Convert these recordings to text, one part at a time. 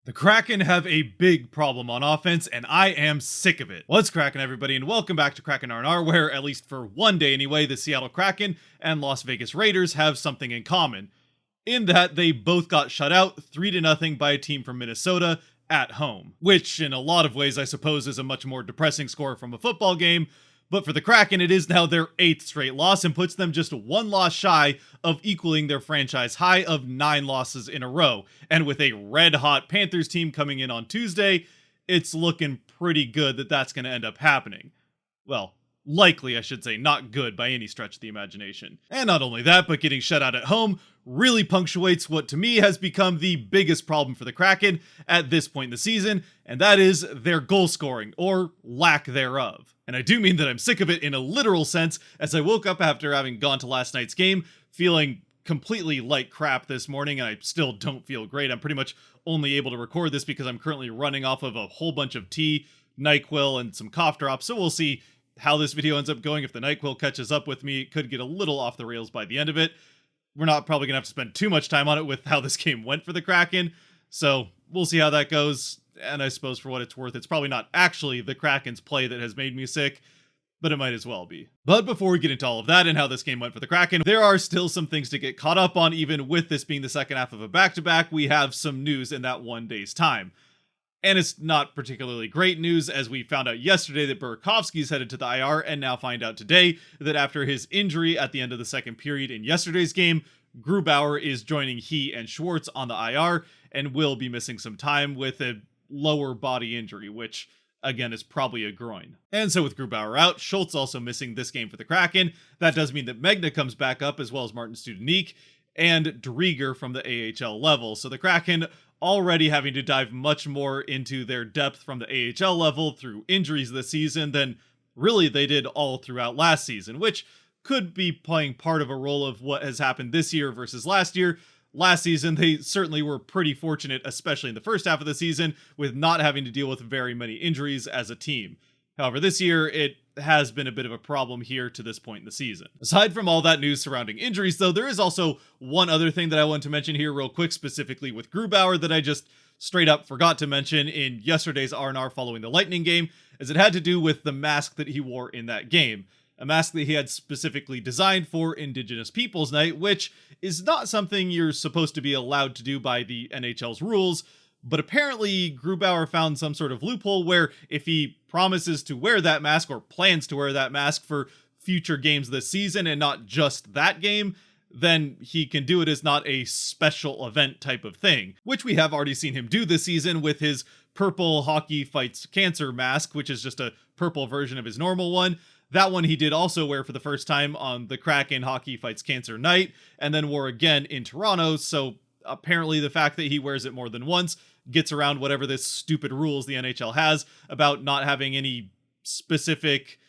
The Kraken have a big problem on offense, and I am sick of it. What's cracking, everybody, and welcome back to Kraken R&R, where, at least for one day anyway, the Seattle Kraken and Las Vegas Raiders have something in common, in that they both got shut out 3-0 by a team from Minnesota at home. Which, in a lot of ways, I suppose is a much more depressing score from a football game, but for the Kraken, it is now their 8th straight loss and puts them just one loss shy of equaling their franchise high of 9 losses in a row. And with a red-hot Panthers team coming in on Tuesday, it's looking pretty good that that's going to end up happening. Well, likely, I should say, not good by any stretch of the imagination. And not only that, but getting shut out at home really punctuates what to me has become the biggest problem for the Kraken at this point in the season, and that is their goal scoring, or lack thereof. And I do mean that I'm sick of it in a literal sense, as I woke up after having gone to last night's game feeling completely like crap this morning, and I still don't feel great. I'm pretty much only able to record this because I'm currently running off of a whole bunch of tea, NyQuil, and some cough drops, so we'll see how this video ends up going. If the NyQuil catches up with me, it could get a little off the rails by the end of it. We're not probably going to have to spend too much time on it with how this game went for the Kraken, so we'll see how that goes. And I suppose for what it's worth, it's probably not actually the Kraken's play that has made me sick, but it might as well be. But before we get into all of that and how this game went for the Kraken, there are still some things to get caught up on. Even with this being the second half of a back-to-back, we have some news in that one day's time. And it's not particularly great news, as we found out yesterday that Burakovsky's headed to the IR, and now find out today that after his injury at the end of the second period in yesterday's game, Grubauer is joining he and Schwartz on the IR and will be missing some time with a lower body injury, which again is probably a groin. And so with Grubauer out, Schultz also missing this game for the Kraken. That does mean that Megna comes back up, as well as Martin Studenique and Drieger from the AHL level. So the Kraken already having to dive much more into their depth from the AHL level through injuries this season than really they did all throughout last season, which could be playing part of a role of what has happened this year versus last year. Last season, they certainly were pretty fortunate, especially in the first half of the season, with not having to deal with very many injuries as a team. However, this year, it has been a bit of a problem here to this point in the season. Aside from all that news surrounding injuries, though, there is also one other thing that I want to mention here real quick, specifically with Grubauer, that I just straight up forgot to mention in yesterday's R&R following the Lightning game, as it had to do with the mask that he wore in that game. A mask that he had specifically designed for Indigenous Peoples Night, which is not something you're supposed to be allowed to do by the NHL's rules, but apparently Grubauer found some sort of loophole where if he promises to wear that mask or plans to wear that mask for future games this season and not just that game, then he can do it as not a special event type of thing, which we have already seen him do this season with his purple hockey fights cancer mask, which is just a purple version of his normal one. That one he did also wear for the first time on the Kraken Hockey Fights Cancer night, and then wore again in Toronto, so apparently the fact that he wears it more than once gets around whatever this stupid rules the NHL has about not having any specific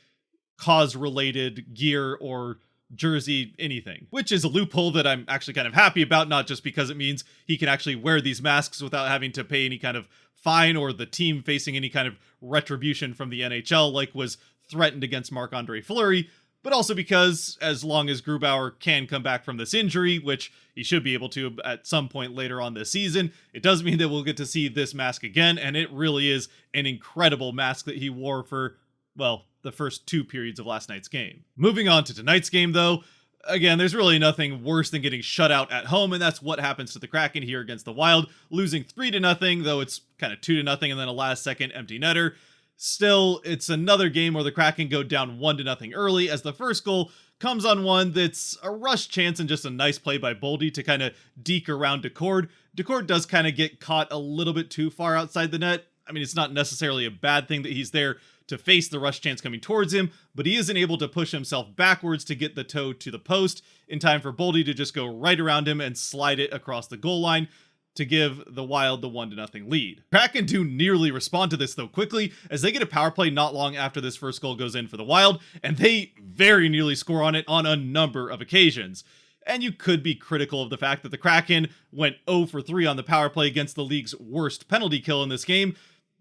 cause-related gear or jersey, anything. Which is a loophole that I'm actually kind of happy about, not just because it means he can actually wear these masks without having to pay any kind of fine or the team facing any kind of retribution from the NHL like was threatened against Marc-Andre Fleury, but also because as long as Grubauer can come back from this injury, which he should be able to at some point later on this season, it does mean that we'll get to see this mask again, and it really is an incredible mask that he wore for, well, the first 2 periods of last night's game. Moving on to tonight's game, though, again, there's really nothing worse than getting shut out at home, and that's what happens to the Kraken here against the Wild, losing 3-0, though it's kind of 2-0, and then a last-second empty netter. Still, it's another game where the Kraken go down 1-0 early, as the first goal comes on one that's a rush chance and just a nice play by Boldy to kind of deke around Decord. Decord does kind of get caught a little bit too far outside the net. I mean, it's not necessarily a bad thing that he's there to face the rush chance coming towards him, but he isn't able to push himself backwards to get the toe to the post in time for Boldy to just go right around him and slide it across the goal line to give the Wild the 1-0 lead. Kraken do nearly respond to this though quickly, as they get a power play not long after this first goal goes in for the Wild, and they very nearly score on it on a number of occasions. And you could be critical of the fact that the Kraken went 0 for 3 on the power play against the league's worst penalty kill in this game,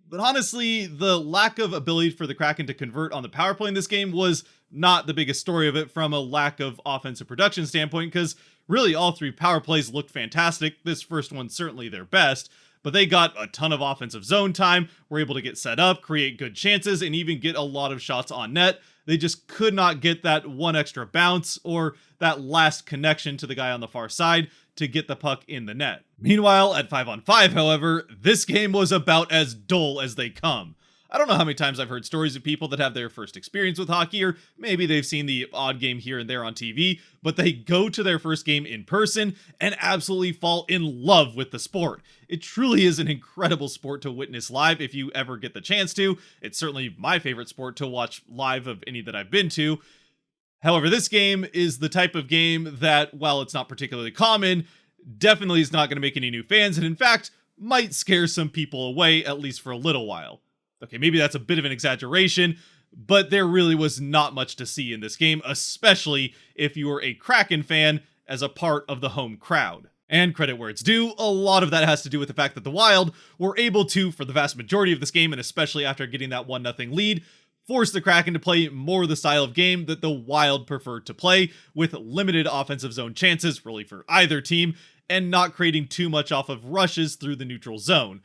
but honestly, the lack of ability for the Kraken to convert on the power play in this game was not the biggest story of it from a lack of offensive production standpoint, because really all 3 power plays looked fantastic. This first one certainly their best, but they got a ton of offensive zone time, were able to get set up, create good chances, and even get a lot of shots on net. They just could not get that one extra bounce or that last connection to the guy on the far side to get the puck in the net. Meanwhile, at 5-on-5, however, this game was about as dull as they come. I don't know how many times I've heard stories of people that have their first experience with hockey, or maybe they've seen the odd game here and there on TV, but they go to their first game in person and absolutely fall in love with the sport. It truly is an incredible sport to witness live if you ever get the chance to. It's certainly my favorite sport to watch live of any that I've been to. However, this game is the type of game that, while it's not particularly common, definitely is not going to make any new fans, and in fact, might scare some people away, at least for a little while. Okay, maybe that's a bit of an exaggeration, but there really was not much to see in this game, especially if you were a Kraken fan as a part of the home crowd. And credit where it's due, a lot of that has to do with the fact that the Wild were able to, for the vast majority of this game, and especially after getting that 1-0 lead, force the Kraken to play more the style of game that the Wild preferred to play, with limited offensive zone chances, really for either team, and not creating too much off of rushes through the neutral zone.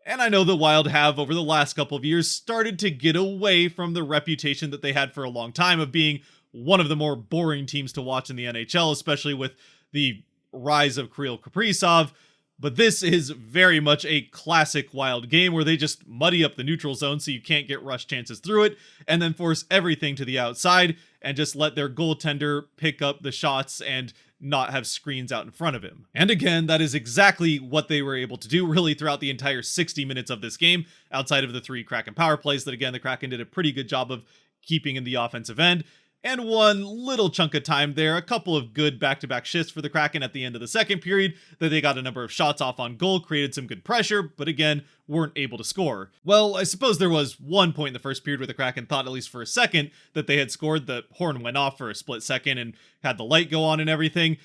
And I know the Wild have, over the last couple of years, started to get away from the reputation that they had for a long time of being one of the more boring teams to watch in the NHL, especially with the rise of Kirill Kaprizov. But this is very much a classic Wild game where they just muddy up the neutral zone so you can't get rush chances through it, and then force everything to the outside and just let their goaltender pick up the shots and not have screens out in front of him. And again, that is exactly what they were able to do really throughout the entire 60 minutes of this game, outside of the 3 Kraken power plays that, again, the Kraken did a pretty good job of keeping in the offensive end. And one little chunk of time there, a couple of good back-to-back shifts for the Kraken at the end of the second period, that they got a number of shots off on goal, created some good pressure, but again, weren't able to score. Well, I suppose there was one point in the first period where the Kraken thought, at least for a second, that they had scored. The horn went off for a split second and had the light go on and everything.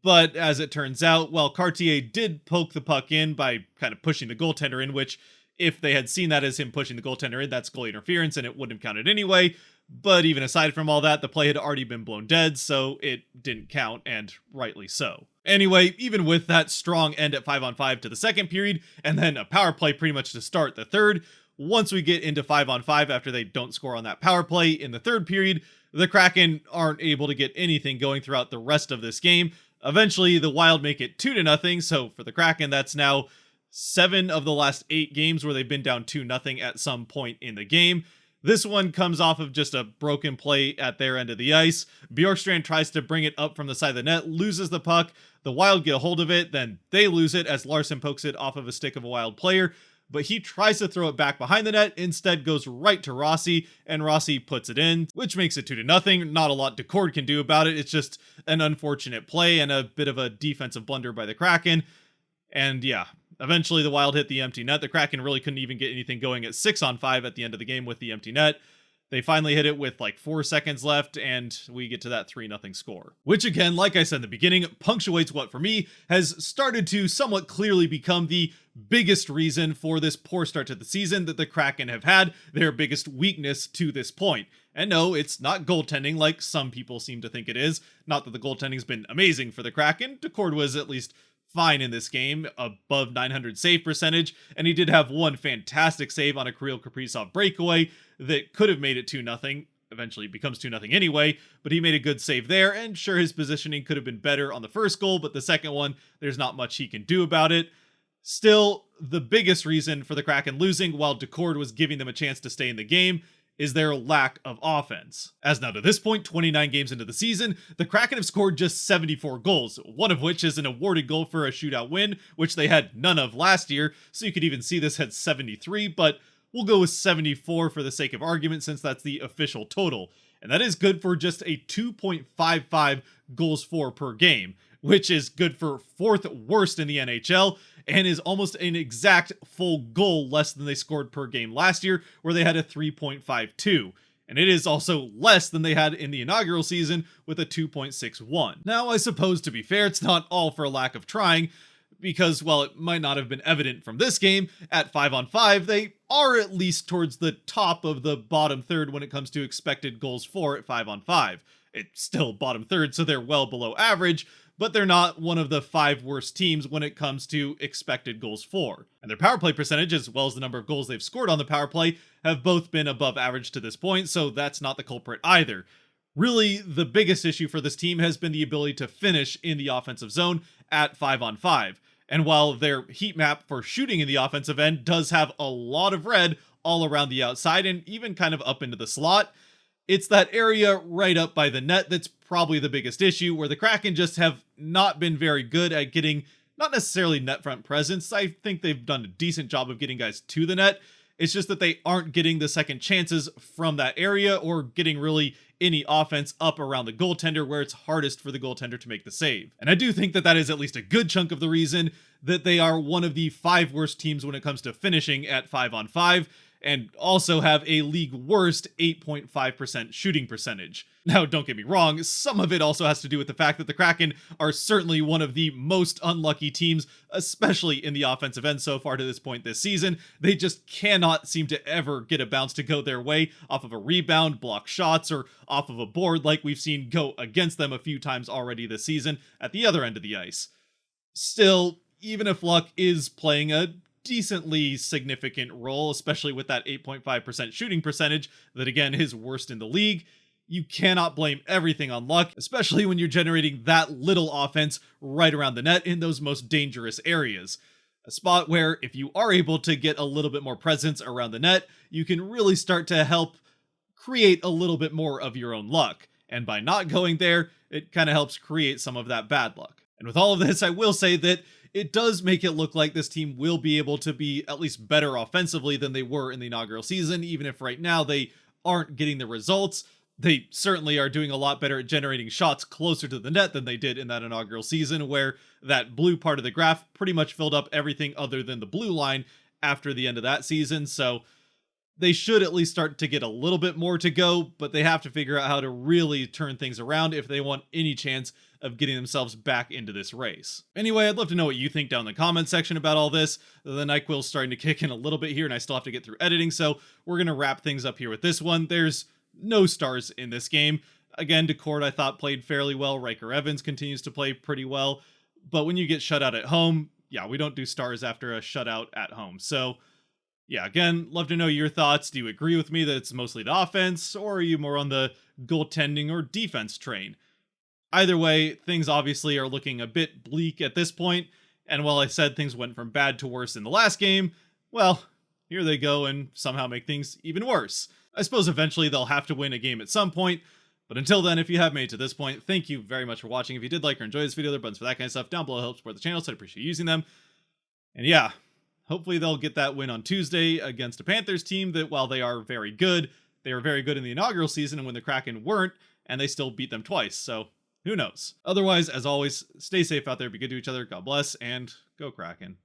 But as it turns out, well, Cartier did poke the puck in by kind of pushing the goaltender in, which, if they had seen that as him pushing the goaltender in, that's goalie interference and it wouldn't have counted anyway. But even aside from all that, the play had already been blown dead, so it didn't count, and rightly so. Anyway, even with that strong end at 5-on-5 to the second period, and then a power play pretty much to start the third, once we get into 5-on-5 after they don't score on that power play in the third period, the Kraken aren't able to get anything going throughout the rest of this game. Eventually, the Wild make it 2-0, so for the Kraken, that's now 7 of the last 8 games where they've been down 2-0 at some point in the game. This one comes off of just a broken play at their end of the ice. Bjorkstrand tries to bring it up from the side of the net, loses the puck. The Wild get a hold of it, then they lose it as Larson pokes it off of a stick of a Wild player. But he tries to throw it back behind the net, instead goes right to Rossi, and Rossi puts it in, which makes it 2-0. Not a lot Decord can do about it. It's just an unfortunate play and a bit of a defensive blunder by the Kraken. And yeah, eventually the Wild hit the empty net. The Kraken really couldn't even get anything going at 6-on-5 at the end of the game with the empty net. They finally hit it with like 4 seconds left, and we get to that 3-0 score. Which again, like I said in the beginning, punctuates what for me has started to somewhat clearly become the biggest reason for this poor start to the season that the Kraken have had, their biggest weakness to this point. And no, it's not goaltending like some people seem to think it is. Not that the goaltending's been amazing for the Kraken. Decord was at least fine in this game, above 900 save percentage, and he did have one fantastic save on a Kirill Kaprizov breakaway that could have made it 2-0. Eventually it becomes 2-0 anyway, but he made a good save there, and sure, his positioning could have been better on the first goal, but the second one, there's not much he can do about it. Still, the biggest reason for the Kraken losing, while Decord was giving them a chance to stay in the game, is their lack of offense. As now to this point, 29 games into the season, the Kraken have scored just 74 goals, one of which is an awarded goal for a shootout win, which they had none of last year, so you could even see this at 73, but we'll go with 74 for the sake of argument since that's the official total. And that is good for just a 2.55 goals for per game, which is good for 4th worst in the NHL, and is almost an exact full goal less than they scored per game last year, where they had a 3.52. And it is also less than they had in the inaugural season with a 2.61. Now, I suppose to be fair, it's not all for a lack of trying, because while it might not have been evident from this game, at 5-on-5, they are at least towards the top of the bottom third when it comes to expected goals for at 5-on-5. It's still bottom third, so they're well below average, but they're not one of the 5 worst teams when it comes to expected goals for. And their power play percentage, as well as the number of goals they've scored on the power play, have both been above average to this point, so that's not the culprit either. Really, the biggest issue for this team has been the ability to finish in the offensive zone at 5-on-5. And while their heat map for shooting in the offensive end does have a lot of red all around the outside and even kind of up into the slot, it's that area right up by the net that's probably the biggest issue, where the Kraken just have not been very good at getting, not necessarily net front presence. I think they've done a decent job of getting guys to the net. It's just that they aren't getting the second chances from that area or getting really any offense up around the goaltender where it's hardest for the goaltender to make the save. And I do think that that is at least a good chunk of the reason that they are one of the 5 worst teams when it comes to finishing at 5-on-5, and also have a league worst 8.5% shooting percentage. Now, don't get me wrong, some of it also has to do with the fact that the Kraken are certainly one of the most unlucky teams, especially in the offensive end so far to this point this season. They just cannot seem to ever get a bounce to go their way off of a rebound, block shots, or off of a board like we've seen go against them a few times already this season at the other end of the ice. Still, even if luck is playing a decently significant role, especially with that 8.5% shooting percentage that again is worst in the league, you cannot blame everything on luck, especially when you're generating that little offense right around the net in those most dangerous areas. A spot where if you are able to get a little bit more presence around the net, you can really start to help create a little bit more of your own luck. And by not going there, it kind of helps create some of that bad luck. And with all of this, I will say that it does make it look like this team will be able to be at least better offensively than they were in the inaugural season, even if right now they aren't getting the results. They certainly are doing a lot better at generating shots closer to the net than they did in that inaugural season, where that blue part of the graph pretty much filled up everything other than the blue line after the end of that season. So they should at least start to get a little bit more to go, but they have to figure out how to really turn things around if they want any chance of getting themselves back into this race. Anyway, I'd love to know what you think down in the comment section about all this. The NyQuil's starting to kick in a little bit here, and I still have to get through editing, so we're going to wrap things up here with this one. There's no stars in this game. Again, Decord I thought played fairly well. Riker Evans continues to play pretty well, but when you get shut out at home, yeah, we don't do stars after a shutout at home. So yeah, again, love to know your thoughts. Do you agree with me that it's mostly the offense, or are you more on the goaltending or defense train? Either way, things obviously are looking a bit bleak at this point, and while I said things went from bad to worse in the last game, well, here they go and somehow make things even worse. I suppose eventually they'll have to win a game at some point, but until then, if you have made it to this point, thank you very much for watching. If you did like or enjoy this video, there are buttons for that kind of stuff down below to help support the channel, so I'd appreciate using them. And yeah, hopefully they'll get that win on Tuesday against a Panthers team that, while they are very good, they were very good in the inaugural season and when the Kraken weren't, and they still beat them twice, so who knows? Otherwise, as always, stay safe out there, be good to each other, God bless, and go Kraken.